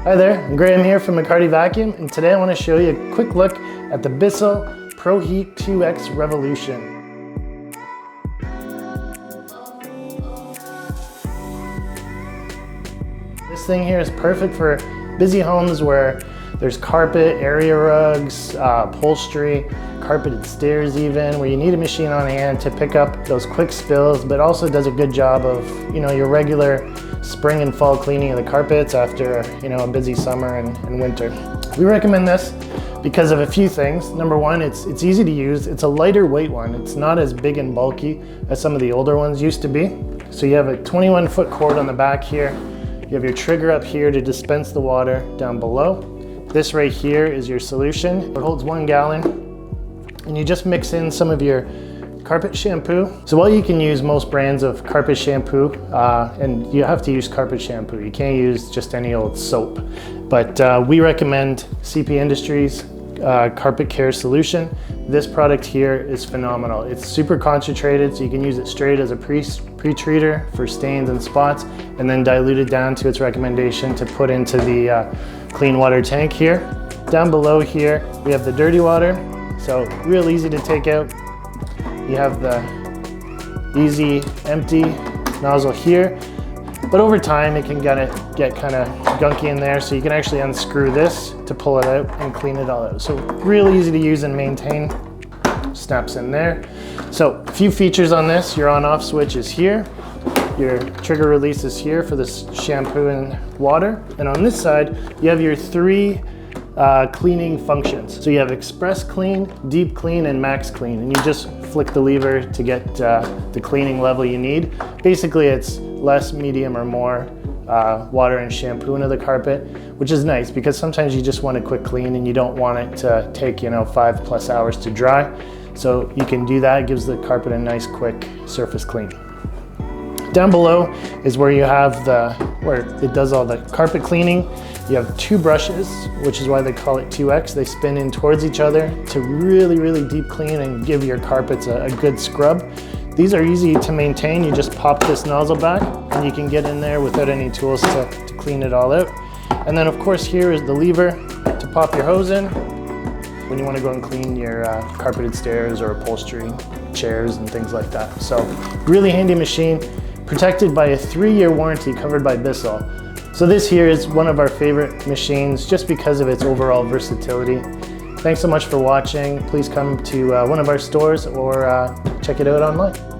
Hi there, I'm Graham here from McCarty Vacuum, and today I want to show you a quick look at the Bissell Pro Heat 2X Revolution. This thing here is perfect for busy homes where there's carpet, area rugs, upholstery, carpeted stairs even, where you need a machine on hand to pick up those quick spills, but also does a good job of, your regular spring and fall cleaning of the carpets after, a busy summer and winter. We recommend this because of a few things. Number one, it's easy to use. It's a lighter weight one. It's not as big and bulky as some of the older ones used to be. So you have a 21-foot cord on the back here. You have your trigger up here to dispense the water down below. This right here is your solution. It holds 1 gallon, and you just mix in some of your carpet shampoo. So while you can use most brands of carpet shampoo, and you have to use carpet shampoo, you can't use just any old soap. But we recommend CP Industries Carpet Care Solution. This product here is phenomenal. It's super concentrated, so you can use it straight as a pre-treater for stains and spots, and then dilute it down to its recommendation to put into the clean water tank here. Down below here, we have the dirty water, so real easy to take out. You have the easy empty nozzle here, but over time it can get kind of gunky in there, so you can actually unscrew this to pull it out and clean it all out. So really easy to use and maintain. Snaps in there. So a few features on this: your on-off switch is here, your trigger release is here for this shampoo and water, and on this side you have your 3 cleaning functions. So you have express clean, deep clean, and max clean, and you just flick the lever to get the cleaning level you need. Basically it's less, medium, or more water and shampoo into the carpet, which is nice because sometimes you just want a quick clean and you don't want it to take 5+ hours to dry. So you can do that. It gives the carpet a nice quick surface clean. Down below is where you have where it does all the carpet cleaning. You have 2 brushes, which is why they call it 2X. They spin in towards each other to really, really deep clean and give your carpets a good scrub. These are easy to maintain. You just pop this nozzle back and you can get in there without any tools to clean it all out. And then of course here is the lever to pop your hose in when you want to go and clean your carpeted stairs or upholstery, chairs and things like that. So really handy machine, protected by a 3-year warranty covered by Bissell. So this here is one of our favorite machines just because of its overall versatility. Thanks so much for watching. Please come to one of our stores or check it out online.